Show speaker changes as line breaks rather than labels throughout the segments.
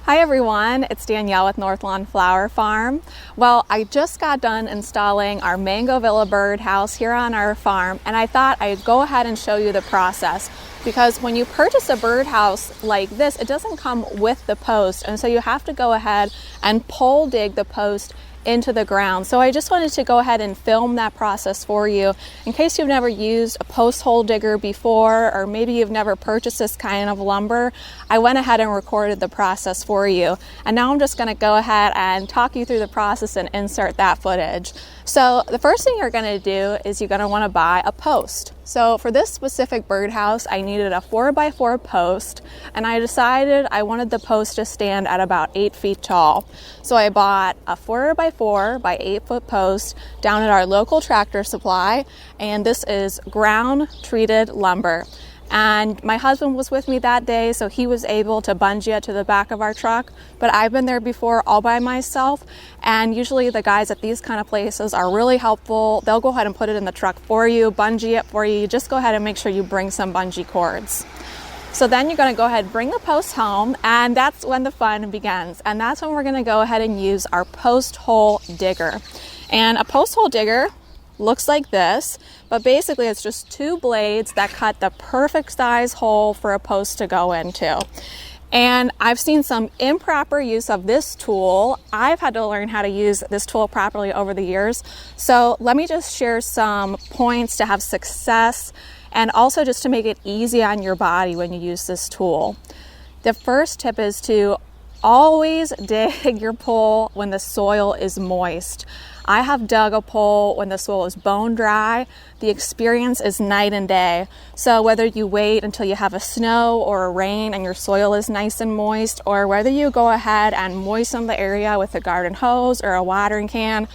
Hi everyone, it's Danielle with Northlawn Flower Farm. Well, I just got done installing our Mango Villa birdhouse here on our farm, and I thought I'd go ahead and show you the process, because when you purchase a birdhouse like this, it doesn't come with the post, and so you have to go ahead and pole dig the post into the ground. So I just wanted to go ahead and film that process for you in case you've never used a post hole digger before, or maybe you've never purchased this kind of lumber. I went ahead and recorded the process for you, and now I'm just going to go ahead and talk you through the process and insert that footage. So the first thing you're going to do is you're going to want to buy a post. So for this specific birdhouse, I needed a 4x4 post, and I decided I wanted the post to stand at about 8 feet tall. So I bought a 4x4 by 8 foot post down at our local Tractor Supply, and this is ground treated lumber. And my husband was with me that day, so he was able to bungee it to the back of our truck. But I've been there before all by myself, and usually the guys at these kind of places are really helpful. They'll go ahead and put it in the truck for you, bungee it for you. Just go ahead and make sure you bring some bungee cords. So then you're going to go ahead and bring the post home, and that's when the fun begins. And that's when we're going to go ahead and use our post hole digger. And a post hole digger looks like this, but basically it's just two blades that cut the perfect size hole for a post to go into. And I've seen some improper use of this tool. I've had to learn how to use this tool properly over the years. So let me just share some points to have success, and also just to make it easy on your body when you use this tool. The first tip is to always dig your pole when the soil is moist. I have dug a pole when the soil is bone dry. The experience is night and day. So whether you wait until you have a snow or a rain and your soil is nice and moist, or whether you go ahead and moisten the area with a garden hose or a watering can,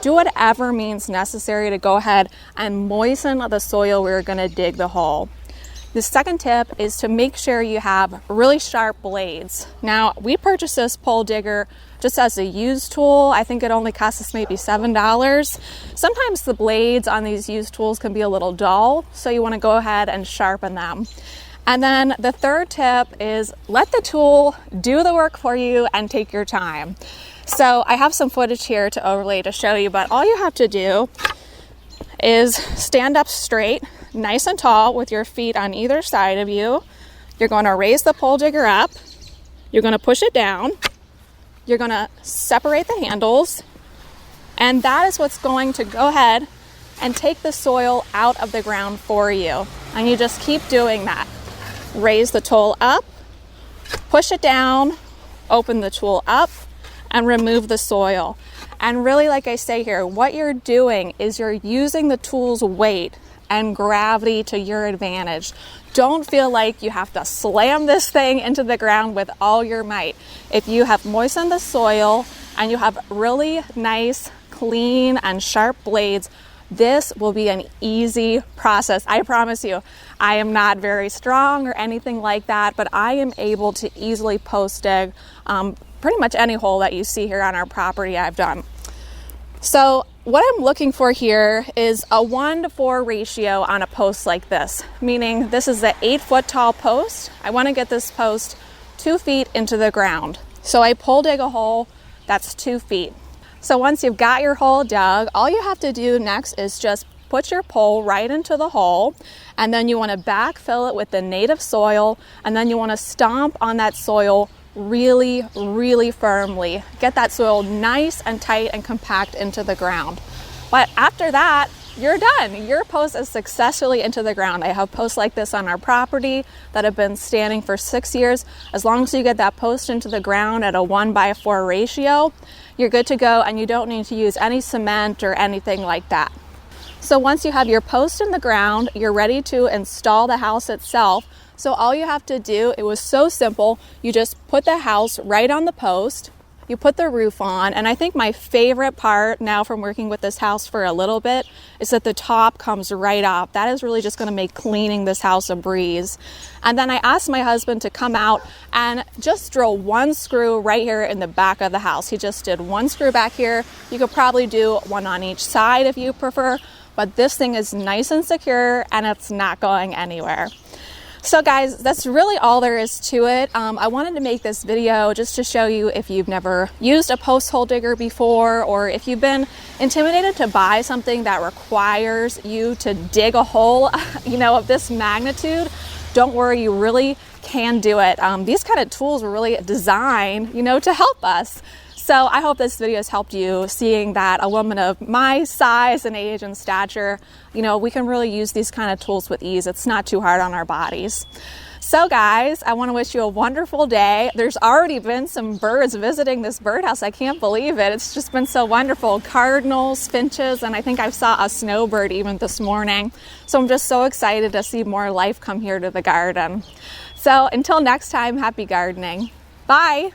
do whatever means necessary to go ahead and moisten the soil where you're going to dig the hole. The second tip is to make sure you have really sharp blades. Now, we purchased this pole digger just as a used tool. I think it only cost us maybe $7. Sometimes the blades on these used tools can be a little dull, so you want to go ahead and sharpen them. And then the third tip is let the tool do the work for you and take your time. So I have some footage here to overlay to show you, but all you have to do is stand up straight, nice and tall, with your feet on either side of you. You're going to raise the pole digger up. You're going to push it down. You're going to separate the handles. And that is what's going to go ahead and take the soil out of the ground for you. And you just keep doing that. Raise the tool up, push it down, open the tool up, and remove the soil. And really, like I say here, what you're doing is you're using the tool's weight and gravity to your advantage. Don't feel like you have to slam this thing into the ground with all your might. If you have moistened the soil and you have really nice, clean, and sharp blades, this will be an easy process. I promise you. I am not very strong or anything like that, but I am able to easily post dig pretty much any hole that you see here on our property I've done. So what I'm looking for here is a 1-to-4 ratio on a post like this, meaning this is an 8 foot tall post. I want to get this post 2 feet into the ground. So I pole dig a hole that's 2 feet. So once you've got your hole dug, all you have to do next is just put your pole right into the hole, and then you want to backfill it with the native soil, and then you want to stomp on that soil really, really firmly. Get that soil nice and tight and compact into the ground. But after that, you're done. Your post is successfully into the ground. I have posts like this on our property that have been standing for 6 years. As long as you get that post into the ground at a 1-by-4 ratio, you're good to go, and you don't need to use any cement or anything like that. So once you have your post in the ground, you're ready to install the house itself. So all you have to do, it was so simple, you just put the house right on the post, you put the roof on, and I think my favorite part now from working with this house for a little bit is that the top comes right off. That is really just going to make cleaning this house a breeze. And then I asked my husband to come out and just drill one screw right here in the back of the house. He just did one screw back here. You could probably do one on each side if you prefer, but this thing is nice and secure and it's not going anywhere. So guys, that's really all there is to it. I wanted to make this video just to show you if you've never used a post hole digger before, or if you've been intimidated to buy something that requires you to dig a hole, of this magnitude. Don't worry, you really can do it. These kind of tools were really designed, to help us. So I hope this video has helped you, seeing that a woman of my size and age and stature, we can really use these kind of tools with ease. It's not too hard on our bodies. So guys, I want to wish you a wonderful day. There's already been some birds visiting this birdhouse. I can't believe it. It's just been so wonderful. Cardinals, finches, and I think I saw a snowbird even this morning. So I'm just so excited to see more life come here to the garden. So until next time, happy gardening. Bye.